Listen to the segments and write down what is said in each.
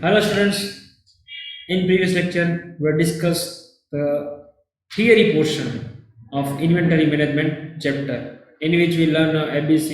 Hello students, in previous lecture we discussed the theory portion of inventory management chapter in which we learn ABC,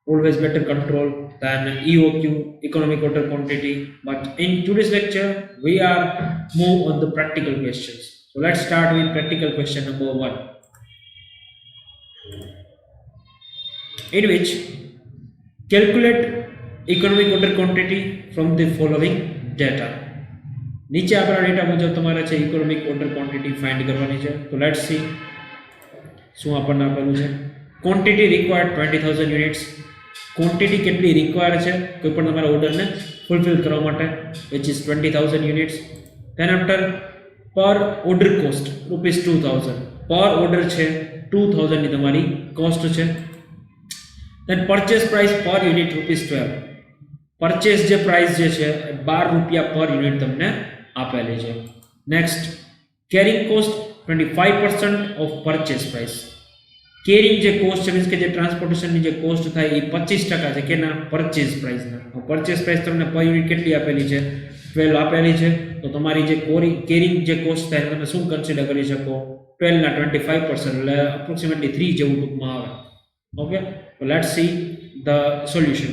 always better control than EOQ, economic order quantity. But in today's lecture we are move on the practical questions. So let's start with practical question number 1, in which calculate economic order quantity from the following data. નીચે આપણા data મુજબ તમારે છે economic order quantity find કરવાની છે. તો let's see શું આપણને આપેલું છે. Quantity required 20,000 units. ક્વોન્ટિટી કેટલી રિક્વાયર્ડ છે કોઈ પણ તમારા ઓર્ડરને ફૂલફિલ કરવા માટે, which is 20,000 units. Then after per order cost ₹2,000. Per order છે 2,000 ની તમારી કોસ્ટ છે. Then purchase price per unit ₹12. Purchase જે પ્રાઇસ જે છે ₹12 પર યુનિટ તમને આપેલી છે. Next carrying cost 25% of purchase price. Carrying જે કોસ્ટ છે મીન્સ કે જે ટ્રાન્સપોર્ટેશનની જે કોસ્ટ થાય એ 25% છે કેના પરચેસ પ્રાઇસના. પરચેસ પ્રાઇસ તમને પર યુનિટ કેટલી આપેલી છે 12 આપેલી છે. તો તમારી જે કેરિંગ જે કોસ્ટ થાય તમે શું કન્સિડર કરી શકો 12 ના 25% એટલે અપ્રોક્સિમેટલી 3 જેવું ટૂંકમાં આવે. ઓકે, તો let's see the solution.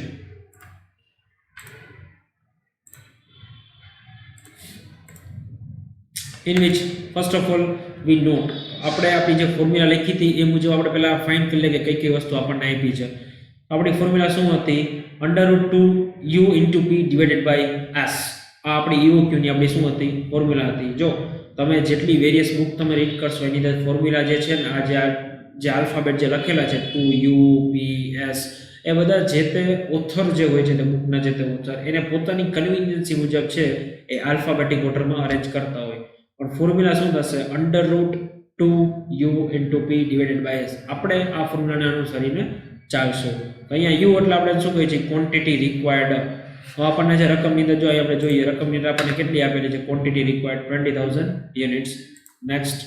in which first of all we note આપણે આપણી જે ફોર્મ્યુલા લખી હતી એ મુજબ આપણે પહેલા ફાઇન્ડ કરી લઈએ કે કઈ કઈ વસ્તુ આપણને આપી છે. આપણી ફોર્મ્યુલા શું હતી? √2u * p divided by s. આ આપણી EOQ ની આપણી શું હતી ફોર્મ્યુલા હતી. જો તમે જેટલી વેરિયસ બુક તમે રીડ કરશો એની અંદર ફોર્મ્યુલા જે છે ને આ જે આલ્ફાબેટ જે લખેલા છે 2u p s એ બધા જે તે ઓથર જે હોય છે તે બુકના જે તે ઓથર એને પોતાની કન્વીનિયન્સી મુજબ છે એ આલ્ફાબેટિક ઓર્ડરમાં અરેન્જ કરતા હોય. પણ ફોર્મ્યુલા શું થશે? √2u * p divided by s. આપણે આ ફોર્મ્યુલાને અનુસરીને ચાલશું. તો અહીંયા u એટલે આપણે શું કહીએ છીએ ક્વોન્ટિટી રિક્વાયર્ડ. તો આપણને જે રકમની અંદર જો આપણે જોઈએ રકમની અંદર આપણને કેટલી આપેલી છે ક્વોન્ટિટી રિક્વાયર્ડ 20,000 યુનિટ્સ. નેક્સ્ટ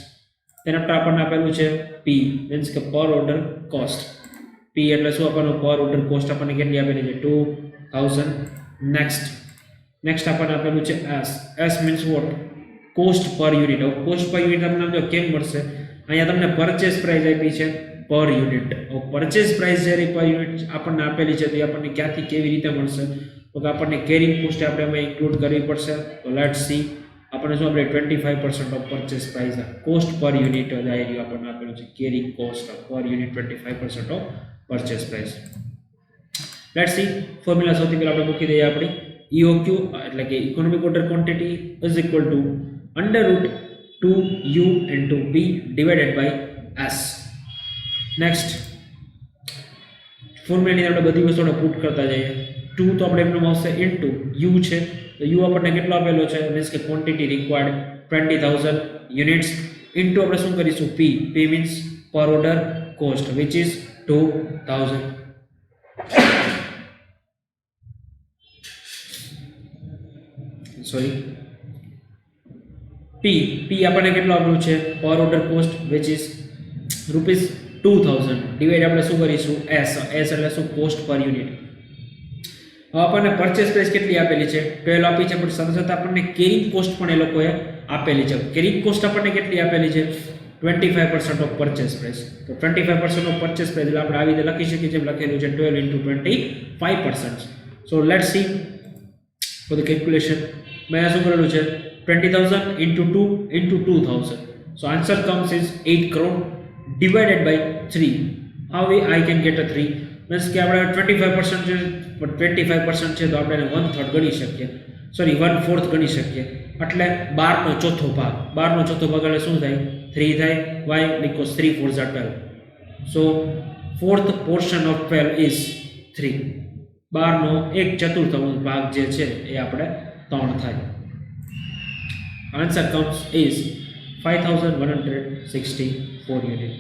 તેના પર આપણને આપેલું છે p મીન્સ કે પર ઓર્ડર કોસ્ટ. p એટલે શું આપણને પર ઓર્ડર કોસ્ટ આપણને કેટલી આપેલી છે 2,000. નેક્સ્ટ આપણને આપેલું છે s. s means what? Cost per unit. હવે કોસ્ટ પર યુનિટ તમને જો કેમ મળશે? અહીંયા તમને પરચેસ પ્રાઇસ આપી છે પર યુનિટ. હવે પરચેસ પ્રાઇસ જ્યારે પર યુનિટ આપણને આપેલી છે તો એ આપણને ક્યાંથી કેવી રીતે મળશે? તો કે આપણને કેરિંગ કોસ્ટ આપણે એમાં ઇન્ક્લુડ કરવી પડશે. તો લેટ્સ સી આપણને શું આપણે 25% of purchase price cost per unit જ આવી રહ્યું આપણને આપેલું છે. Carrying cost per unit 25% of purchase price. Let's see formula સૌથી પહેલા આપણે મૂકી દઈએ આપણી EOQ એટલે કે economic order quantity is equal to √2u * p divided by s. Next ફોર્મ્યુલાની આપણે બધી વસ્તુને પુટ કરતા જઈએ. 2 તો આપણે એમનો આવશે ઇન્ટુ u છે તો u આપણને કેટલો આપેલો છે મીન્સ કે ક્વોન્ટિટી રિક્વાયર્ડ 20,000 યુનિટ્સ ઇન્ટુ આપણે શું કરીશું p. p મીન્સ પર order cost which is 2,000. Sorry p આપણને કેટલો આપેલું છે પર order cost which is ₹2,000 divide આપણે શું કરીશું s. s એટલે શું કોસ્ટ પર યુનિટ. હવે આપણને પરચેસ પ્રાઇસ કેટલી આપેલી છે 12 આપી છે પણ સાથે સાથે આપણને કેરિંગ કોસ્ટ પણ એ લોકોએ આપેલી છે. કેરિંગ કોસ્ટ આપણને કેટલી આપેલી છે 25% ઓફ પરચેસ પ્રાઇસ. તો 25% ઓફ પરચેસ પ્રાઇસ એટલે આપણે આવી રીતે લખી શકીએ જેમ લખેલું છે 12 * 25%. સો let's C for the calculation. મેં શું કરેલું છે 20,000 * 2 * 2,000. So answer comes is 8 crore divided by 3. How I can get a 3? Means કે આપણે 25% છે but 25% છે તો આપણે એને 1/3 ગણી શકીએ. સોરી 1/4 ગણી શકીએ. એટલે 12 નો ચોથો ભાગ. 12 નો ચોથો ભાગ એટલે શું થાય 3 થાય. Why? Because 3 4s are 12. So fourth portion of 12 is 3. 12 નો 1/4 ભાગ જે છે એ આપણે 3 થાય. Answer comes is 5,164 unit.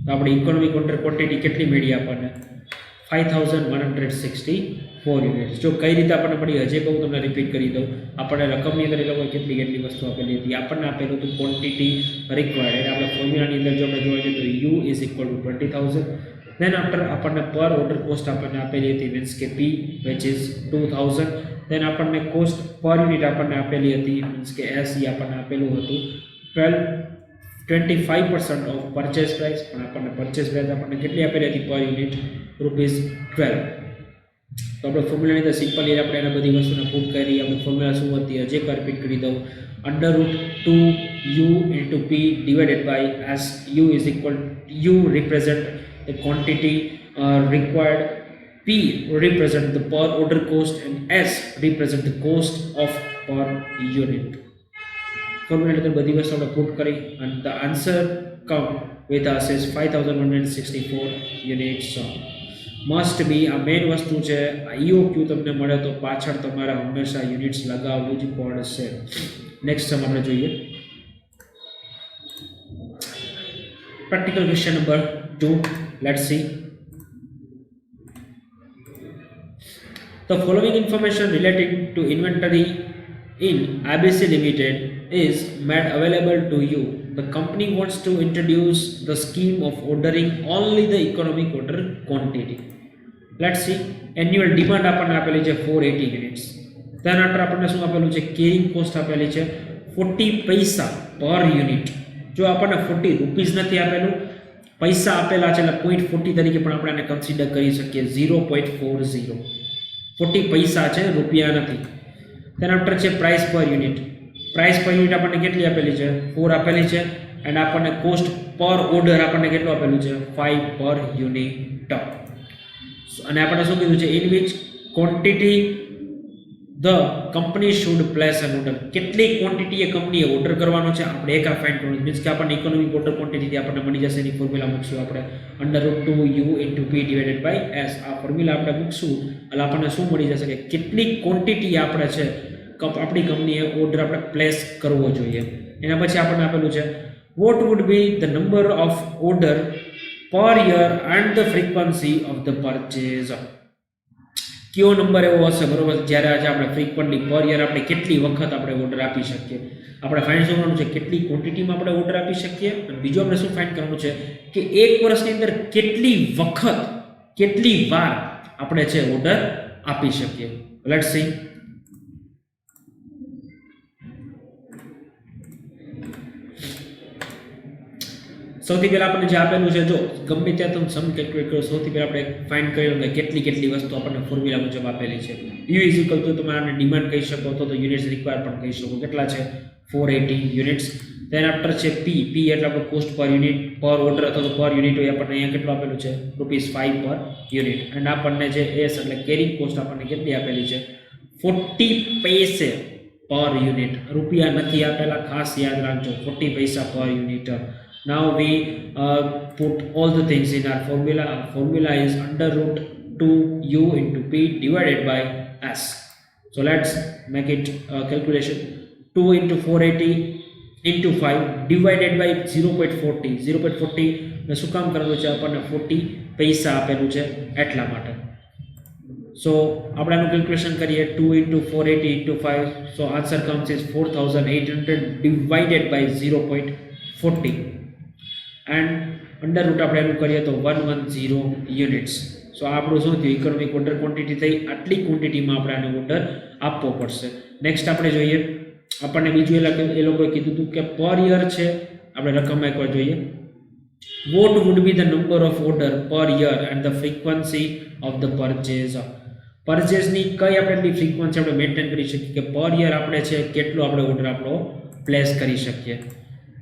તો આપણે ઇકોનોમિક ઓર્ડર ક્વોન્ટિટી કેટલી મળી આપણને 5,164 યુનિટ. જો કઈ રીતે આપણને મળી હજી કહું તમને રિપીટ કરી દઉં. આપણને રકમની અંદર એ લોકોએ કેટલી વસ્તુ આપેલી હતી. આપણને આપેલું હતું ક્વોન્ટિટી રિક્વાયર્ડ એટલે આપણે ફોર્મ્યુલાની અંદર જો આપણે જોવા જઈએ તો u = 20,000. ધેન આફ્ટર આપણને પર ઓર્ડર કોસ્ટ આપણને આપેલી હતી મીન્સ કે p વિચ ઇઝ 2,000 દેન આપણને કોસ્ટ પર યુનિટ આપણને આપેલી હતી, મીન્સ કે એસ એ આપણને આપેલું હતું 25% ઓફ પરચેસ પ્રાઇસ, પણ આપણને પરચેસ પ્રાઇસ આપણને કેટલી આપેલી હતી પર યુનિટ ₹12. તો આપણે ફોર્મ્યુલાની અંદર સિમ્પલી આપણે એને બધી વસ્તુને પુટ કરી આપણે ફોર્મ્યુલા શું હતી હજી એક રિપીટ કરી દઉં. √2u into p divided by as u is equal u represent the quantity required, p represent the per order cost and s represent the cost of per unit. Formula અંદર બધી વસ્તુ આપણે પુટ કરી and the answer come with us is 5164 units. Must be આ main વસ્તુ છે. આ EOQ તમને મળે તો પાછળ તમારે હંમેશા યુનિટ્સ લગાવવું જ પડશે. નેક્સ્ટ સમ આપણે જોઈએ. Practical question number 2. Let's see. The following information relating to inventory in ABC Limited is made available to you. The company wants to introduce the scheme of ordering only the economic order quantity. Let's see. Annual demand આપણને આપેલી છે 480 units. ત્યાર આપણને શું આપેલું છે? Carrying cost આપેલી છે 40 પૈસા પર યુનિટ. જો આપણને 40 રૂપીસ નથી આપેલું, પૈસા આપેલા છે એટલે 0.40 તરીકે પણ આપણે આને કન્સિડર કરી શકીએ. 0.40 40 પૈસા છે, રૂપિયા નથી. તેના છે price per unit. Price per unit આપણને કેટલી આપેલી છે? 4 આપેલી છે. એન્ડ આપણને કોસ્ટ પર ઓર્ડર આપણને કેટલું આપેલું છે? 5 પર યુનિટ. અને આપણને શું કીધું છે? In which quantity the company should place an order. કેટલી ક્વોન્ટિટી એ કંપનીએ ઓર્ડર કરવાનો છે આપણે એક આ ફાઇન્ડ કરવાનું. મીન્સ કે આપણને ઇકોનોમિક ઓર્ડર ક્વોન્ટિટી આપણને મળી જશે. એની ફોર્મ્યુલા મૂકશું આપણે √2u into p divided by s. આ ફોર્મ્યુલા આપણે મૂકશું એટલે આપણને શું મળી જશે કે કેટલી ક્વોન્ટિટી આપણે છે આપણી કંપનીએ ઓર્ડર આપણે પ્લેસ કરવો જોઈએ. એના પછી આપણને આપેલું છે vote would be the number of order per year and the frequency of the purchase. કયો નંબર એવો હશે, બરોબર, જ્યારે આજે આપણે ફ્રીક્વન્ટલી પર યર આપણે કેટલી વખત આપણે ઓર્ડર આપી શકીએ. આપણે ફાઇન્ડ કરવાનું છે કેટલી ક્વોન્ટિટીમાં આપણે ઓર્ડર આપી શકીએ. અને બીજું આપણે શું ફાઇન્ડ કરવાનું છે કે એક વર્ષની અંદર કેટલી વખત, કેટલી વાર આપણે છે ઓર્ડર આપી શકીએ. Let's see. સૌથી પહેલા આપણે જે આપેલું છે, જો ગમે ત્યાં તમે સમ કેલ્ક્યુલેટ કરો, સૌથી પહેલા આપણે ફાઇન્ડ કર્યું કે કેટલી વસ્તુ આપણને ફોર્મ્યુલા મુજબ આપેલી છે. U ઇઝ ઇક્વલ ટુ તમે આને ડિમાન્ડ કહી શકો તો યુનિટ્સ રિક્વાયર પણ કહી શકો. કેટલા છે? 480 યુનિટ્સ. તેના આફ્ટર છે P એટલે આપણો કોસ્ટ પર યુનિટ, પર ઓર્ડર અથવા તો પર યુનિટ હોય આપણને અહીંયા કેટલું આપેલું છે? ₹5 પર યુનિટ. અને આપણને જે S એટલે કેરિંગ કોસ્ટ આપણને કેટલી આપેલી છે? 40 પૈસે પર યુનિટ. રૂપિયા નથી આપેલા, ખાસ યાદ રાખજો. 40 પૈસા પર unit. Now we put all the things in our formula. Our formula is √2u into p divided by s. So let's make it calculation. 2 into 480 into 5 divided by 0.40. 0.40 ને શું કામ કરવાનું છે? આપણને 40 પૈસા આપેલું છે એટલા માટે. સો આપણે આનું કેલ્ક્યુલેશન કરીએ. 2 into 480 into 5. So answer comes is 4800 divided by 0.40. And under route આપણે એનું કરીએ તો 110 યુનિટ્સ. સો આપણું શું થયું? ઇકોનોમિક ઓર્ડર ક્વોન્ટિટી થઈ. આટલી ક્વોન્ટિટીમાં આપણે આને ઓર્ડર આપવો પડશે. નેક્સ્ટ આપણે જોઈએ. આપણને બીજું એ લોકોએ કીધું હતું કે પર યર છે. આપણે રકમ એકવાર જોઈએ. What would be the number of order per year and the frequency of the purchase. પરચેઝની કઈ આપણે એટલી ફ્રીક્વન્સી આપણે મેન્ટેન કરી શકીએ કે પર યર આપણે છે કેટલો આપણે ઓર્ડર આપણો પ્લેસ કરી શકીએ.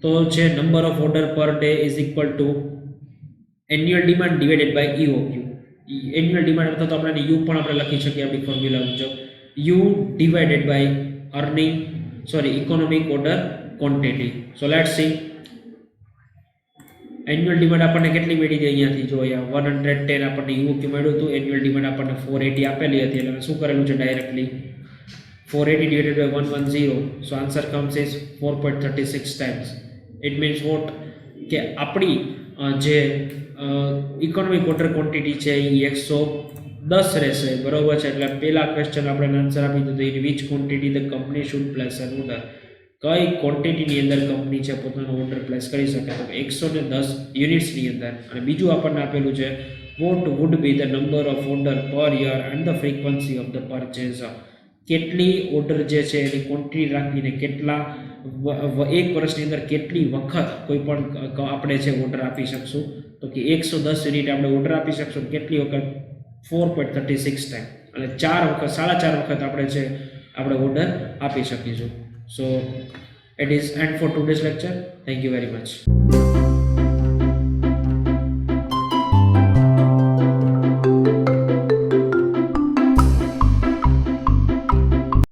તો છે number of order per day is equal to annual demand divided by EOQ. Annual demand અથવા તો આપણે યુ પણ આપણે લખી શકીએ આપણી ફોર્મ્યુલા મુજબ. U divided by economic order quantity. So let's see. Annual demand આપણને કેટલી મળી હતી? અહીંયાથી જો અહીંયા 110 આપણને EOQ મળ્યું હતું. એન્યુઅલ ડિમાન્ડ આપણને 480 આપેલી હતી એટલે શું કરેલું છે? Directly 480 divided by 110. So answer comes is 4.36 times. It means what? કે આપણી જે ઇકોનોમિક ઓર્ડર ક્વોન્ટિટી છે એ 110 રહેશે, બરોબર છે. એટલે પહેલા ક્વેશ્ચન આપણે આન્સર આપી દીધું. In which quantity the company should place an order. કઈ ક્વોન્ટિટીની અંદર કંપની છે પોતાનો ઓર્ડર પ્લેસ કરી શકે? તો 110 યુનિટ્સની અંદર. અને બીજું આપણને આપેલું છે vote would be the number of order per year and the frequency of the purchase. કેટલી ઓર્ડર જે છે એની ક્વોન્ટિટી રાખીને કેટલા એક વર્ષની અંદર કેટલી વખત કોઈ પણ આપણે જે ઓર્ડર આપી શકશું, તો કે 110 યુનિટ આપણે ઓર્ડર આપી શકશું. કેટલી વખત? 4.36 ટાઈમ, અને 4 વખત, 4.5 વખત આપણે ઓર્ડર આપી શકીશું. સો it is end for today's lecture. Thank you very much.